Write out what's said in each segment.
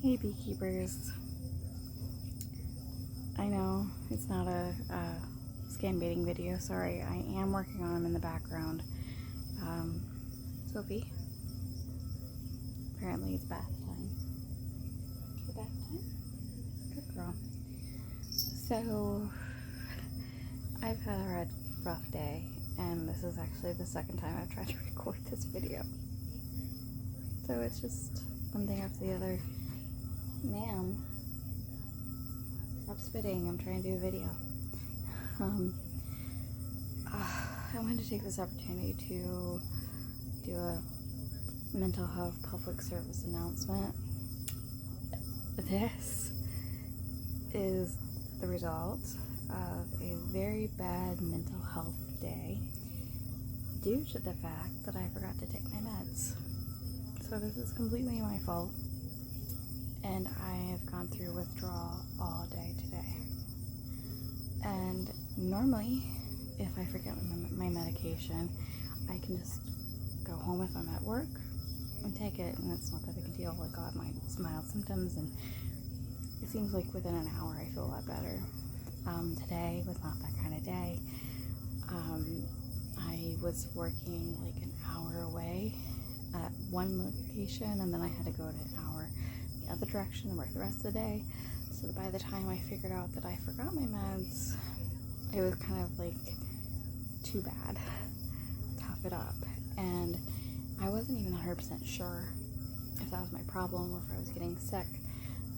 Hey beekeepers, I know it's not a scam baiting video, sorry, I am working on them in the background. Sophie, apparently it's bath time. Is it bath time? Good girl. So, I've had a rough day, and this is actually the second time I've tried to record this video. So it's just one thing after the other. Ma'am, stop spitting, I'm trying to do a video. I wanted to take this opportunity to do a mental health public service announcement. This is the result of a very bad mental health day due to the fact that I forgot to take my meds. So this is completely my fault, and I have gone through withdrawal all day today. And normally, if I forget my medication, I can just go home if I'm at work and take it, and it's not that big a deal. I got my mild symptoms, and it seems like within an hour I feel a lot better. Today was not that kind of day. I was working like an hour away at one location, and then I had to go to an hour the other direction and work the rest of the day. So by the time I figured out that I forgot my meds, it was kind of like too bad. Tough it up. And I wasn't even 100% sure if that was my problem or if I was getting sick.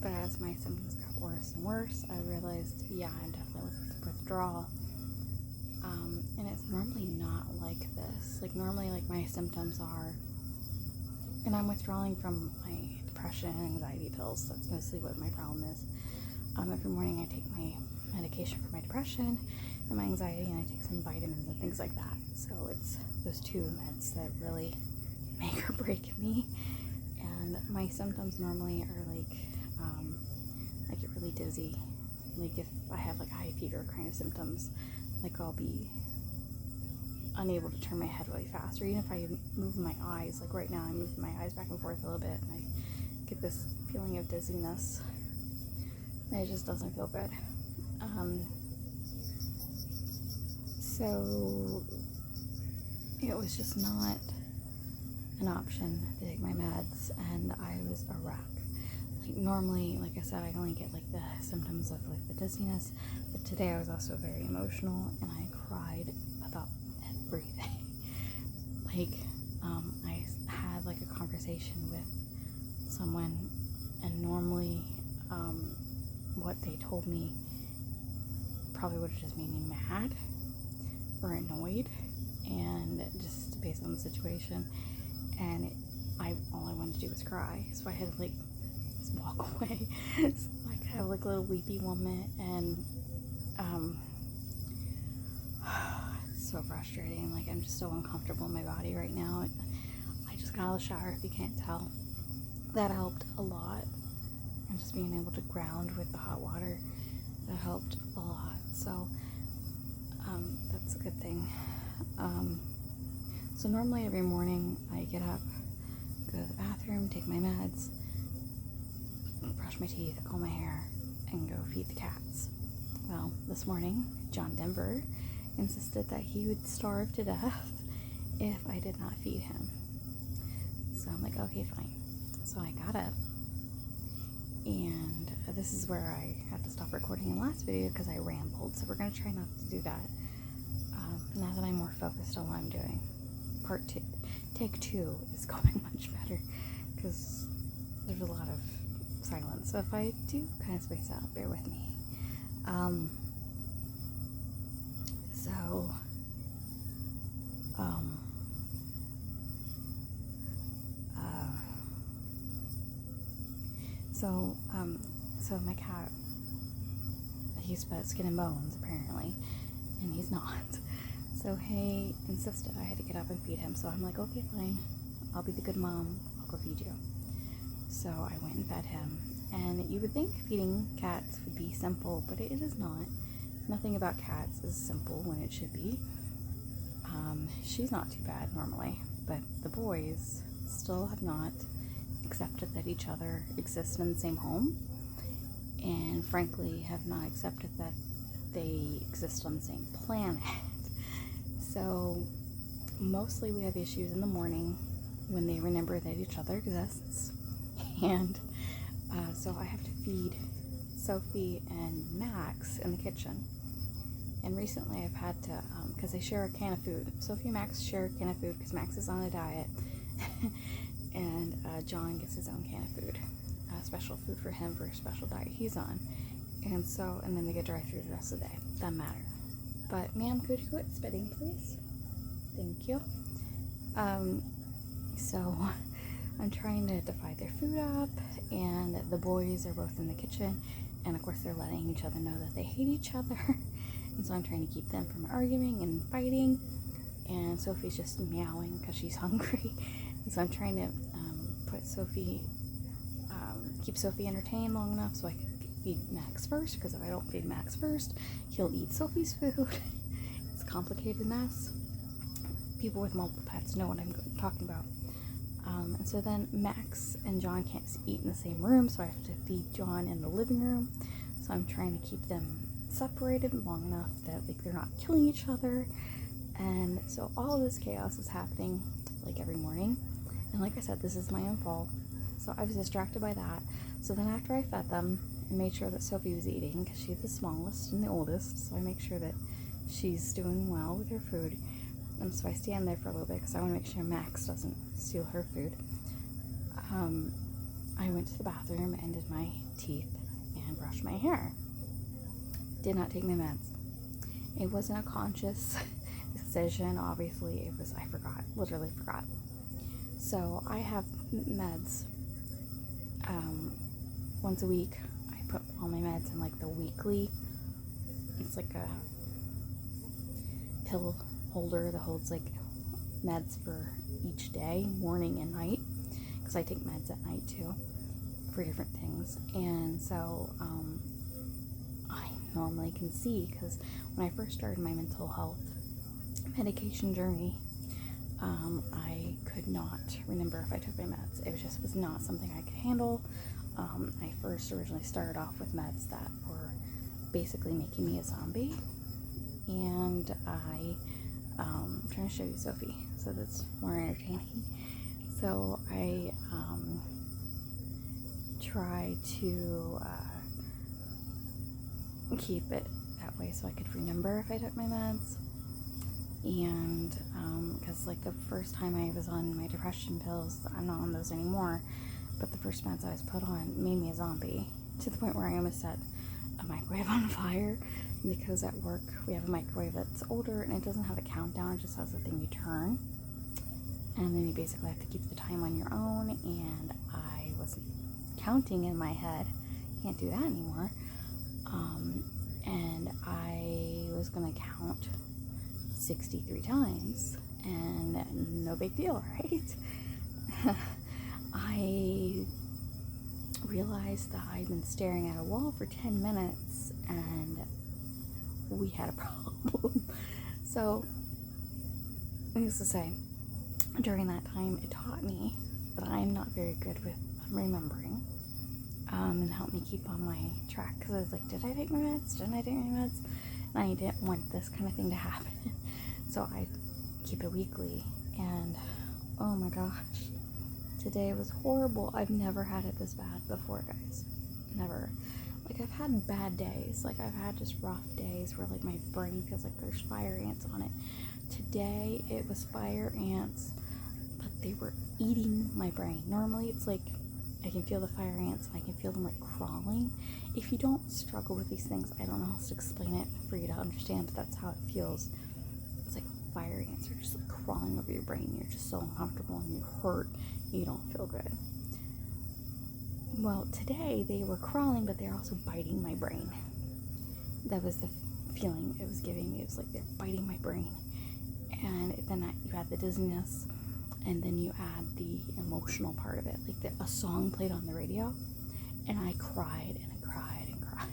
But as my symptoms got worse and worse, I realized, yeah, I'm definitely with withdrawal. And it's normally not like this. Like normally, like my symptoms are, and I'm withdrawing from my depression and anxiety pills. That's mostly what my problem is. Every morning I take my medication for my depression and my anxiety, and I take some vitamins and things like that. So it's those two meds that really make or break me. And my symptoms normally are like, I get really dizzy. Like if I have like high fever kind of symptoms, like I'll be unable to turn my head really fast, or even if I move my eyes, like right now I'm moving my eyes back and forth a little bit, and I get this feeling of dizziness. And it just doesn't feel good. So it was just not an option to take my meds, and I was a wreck. Like normally, like I said, I only get like the symptoms of like the dizziness, but today I was also very emotional, and I cried about everything. Like I had like a conversation with someone, and normally what they told me probably would have just made me mad or annoyed, and just based on the situation, and all I wanted to do was cry, so I had to like just walk away. So I could have like a little weepy moment, and it's so frustrating. Like I'm just so uncomfortable in my body right now. I just got out of the shower, if you can't tell. That helped a lot, and just being able to ground with the hot water, that helped a lot. So that's a good thing. So normally every morning I get up, go to the bathroom, take my meds, brush my teeth, comb my hair, and go feed the cats. Well, this morning John Denver insisted that he would starve to death if I did not feed him. So I'm like, okay, fine. So I got up, and this is where I had to stop recording in the last video because I rambled, so we're going to try not to do that now that I'm more focused on what I'm doing. Take two is going much better because there's a lot of silence, so if I do kind of space out, bear with me. So my cat, he's about skin and bones apparently, and he's not. So he insisted I had to get up and feed him. So I'm like, okay, fine. I'll be the good mom. I'll go feed you. So I went and fed him. And you would think feeding cats would be simple, but it is not. Nothing about cats is simple when it should be. She's not too bad normally, but the boys still have not accepted that each other exists in the same home, and frankly have not accepted that they exist on the same planet. So mostly we have issues in the morning when they remember that each other exists, and so I have to feed Sophie and Max in the kitchen. And recently I've had to, because they share a can of food. Sophie and Max share a can of food because Max is on a diet, and John gets his own can of food, special food for him for a special diet he's on. And so, and then they get dry food the rest of the day. Doesn't matter. But ma'am, could you quit spitting, please? Thank you. So I'm trying to divide their food up, and the boys are both in the kitchen, and of course they're letting each other know that they hate each other. And so I'm trying to keep them from arguing and fighting, and Sophie's just meowing because she's hungry. And so I'm trying to keep Sophie entertained long enough so I can feed Max first, because if I don't feed Max first, he'll eat Sophie's food. It's a complicated mess. People with multiple pets know what I'm talking about. And so then Max and John can't eat in the same room, so I have to feed John in the living room. So I'm trying to keep them separated long enough that like they're not killing each other. And so all of this chaos is happening like every morning. And like I said, this is my own fault. So I was distracted by that. So then after I fed them and made sure that Sophie was eating, because she's the smallest and the oldest, so I make sure that she's doing well with her food. And so I stand there for a little bit because I want to make sure Max doesn't steal her food. I went to the bathroom and did my teeth and brushed my hair. Did not take my meds. It wasn't a conscious decision, obviously. It was, I forgot, literally forgot. So I have meds. Once a week, I put all my meds in like the weekly, it's like a pill holder that holds like meds for each day, morning and night, because I take meds at night too for different things. And so I normally can see, because when I first started my mental health medication journey, I could not remember if I took my meds. It was not something I could handle. I first originally started off with meds that were basically making me a zombie, and I'm trying to show you Sophie so that's more entertaining. So I try to keep it that way so I could remember if I took my meds. And because like the first time I was on my depression pills, I'm not on those anymore, but the first meds I was put on made me a zombie, to the point where I almost set a microwave on fire, because at work we have a microwave that's older and it doesn't have a countdown, it just has a thing you turn, and then you basically have to keep the time on your own. And I was counting in my head, can't do that anymore, and I was gonna count 63 times, and no big deal, right? I realized that I'd been staring at a wall for 10 minutes and we had a problem. So, needless to say, during that time it taught me that I'm not very good with remembering, and helped me keep on my track, because I was like, did I take my meds? Didn't I take my meds? And I didn't want this kind of thing to happen. So I keep it weekly, and oh my gosh, today was horrible. I've never had it this bad before, guys. Never. Like, I've had bad days. Like, I've had just rough days where like my brain feels like there's fire ants on it. Today it was fire ants, but they were eating my brain. Normally it's like I can feel the fire ants and I can feel them like crawling. If you don't struggle with these things, I don't know how to explain it for you to understand, but that's how it feels. It's like fire ants are just like crawling over your brain. You're just so uncomfortable and you hurt. You don't feel good. Well, today they were crawling, but they're also biting my brain. That was the feeling it was giving me. It was like they're biting my brain. And then you add the dizziness, and then you add the emotional part of it. Like a song played on the radio, and I cried and I cried and cried.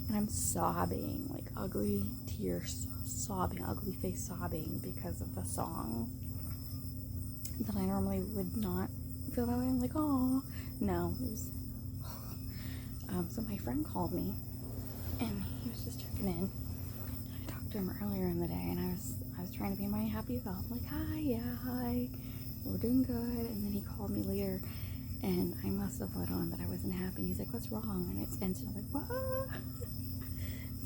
And I'm sobbing, like ugly tears, sobbing, ugly face sobbing because of the song that I normally would not feel that way? I'm like, oh, no. It was, so my friend called me, and he was just checking in. I talked to him earlier in the day, and I was trying to be my happy self. I'm like, hi, yeah, hi. We're doing good. And then he called me later, and I must have let on that I wasn't happy. He's like, what's wrong? And it's instant. I'm like, what?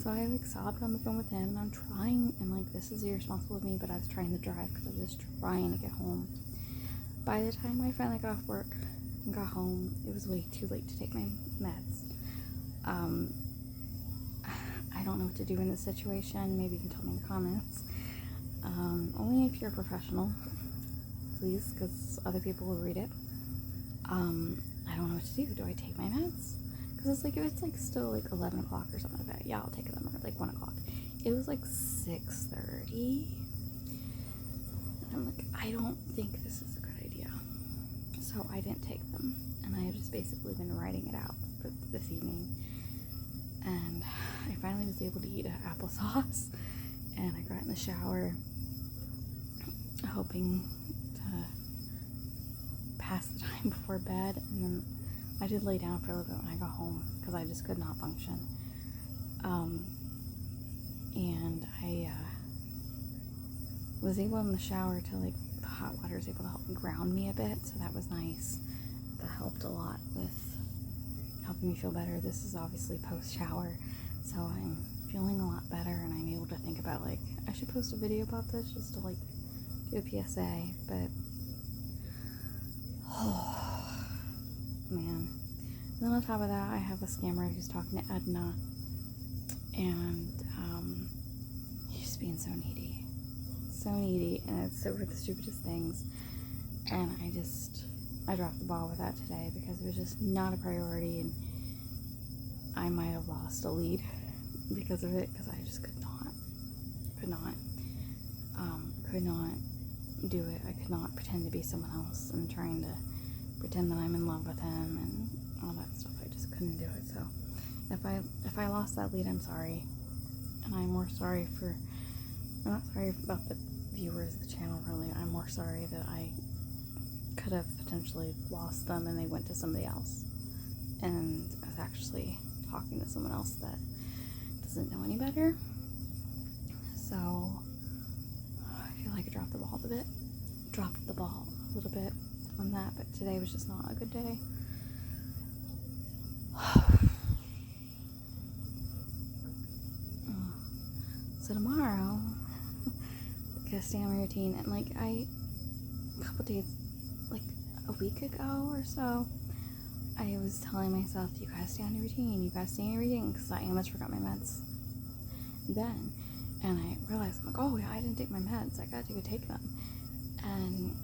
So I like sobbed on the phone with him, and I'm trying, and like, this is irresponsible of me, but I was trying to drive because I was just trying to get home. By the time I finally got off work and got home, it was way too late to take my meds. I don't know what to do in this situation. Maybe you can tell me in the comments. Only if you're a professional, please, because other people will read it. I don't know what to do. Do I take my meds? Because it's like, if it's like still like 11 o'clock or something like that, yeah, I'll take them, or like 1 o'clock. It was like 6:30. And I'm like, I don't think this is a good idea. So I didn't take them. And I have just basically been writing it out for this evening. And I finally was able to eat applesauce. And I got in the shower, hoping to pass the time before bed. And then I did lay down for a little bit when I got home because I just could not function. And I was able in the shower to, like, the hot water was able to help ground me a bit, so that was nice. That helped a lot with helping me feel better. This is obviously post-shower, so I'm feeling a lot better, and I'm able to think about, like, I should post a video about this just to, like, do a PSA, but oh man. And then on top of that, I have a scammer who's talking to Edna, and he's being so needy, and it's over the stupidest things. And I dropped the ball with that today because it was just not a priority, and I might have lost a lead because of it, because I just could not do it. I could not pretend to be someone else and trying to pretend that I'm in love with him and all that stuff. I just couldn't do it. So if I lost that lead, I'm sorry, and I'm more sorry I'm not sorry about the viewers of the channel, really. I'm more sorry that I could have potentially lost them and they went to somebody else, and I was actually talking to someone else that doesn't know any better. So I feel like I dropped the ball a little bit on that, but today was just not a good day. So tomorrow, I gotta stay on my routine, and like a couple days, like a week ago or so, I was telling myself, you gotta stay on your routine, because I almost forgot my meds then, and I realized, I'm like, oh yeah, I didn't take my meds, I gotta take them, and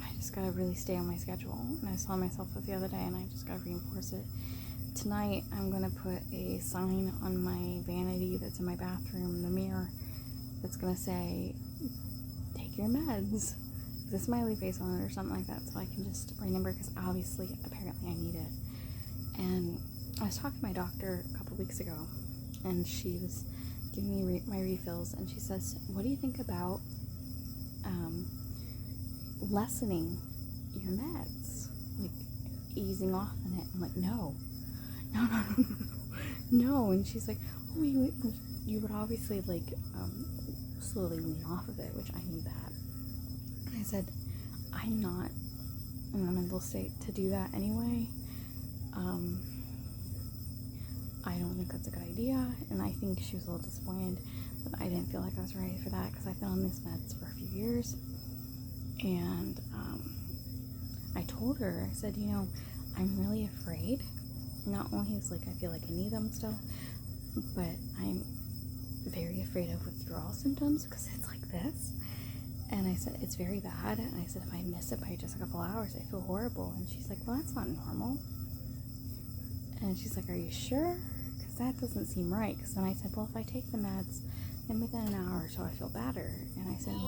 I just gotta really stay on my schedule. And I saw myself the other day, and I just gotta reinforce it. Tonight, I'm gonna put a sign on my vanity that's in my bathroom, the mirror, that's gonna say, take your meds, with a smiley face on it or something like that, so I can just remember, because obviously, apparently I need it. And I was talking to my doctor a couple weeks ago, and she was giving me my refills, and she says, what do you think about lessening your meds, like easing off on it? I'm like, no. And she's like, oh, you would obviously like slowly wean off of it, which I knew that. And I said, I'm not in the mental state to do that anyway. I don't think that's a good idea, and I think she was a little disappointed that I didn't feel like I was ready for that, because I've been on these meds for a few years. And I told her, I said, I'm really afraid. Not only is like I feel like I need them still, but I'm very afraid of withdrawal symptoms, because it's like this. And I said, it's very bad. And I said, if I miss it by just a couple hours, I feel horrible. And she's like, well, that's not normal. And she's like, are you sure? Because that doesn't seem right. Because then I said, well, if I take the meds, then within an hour or so I feel better. And I said,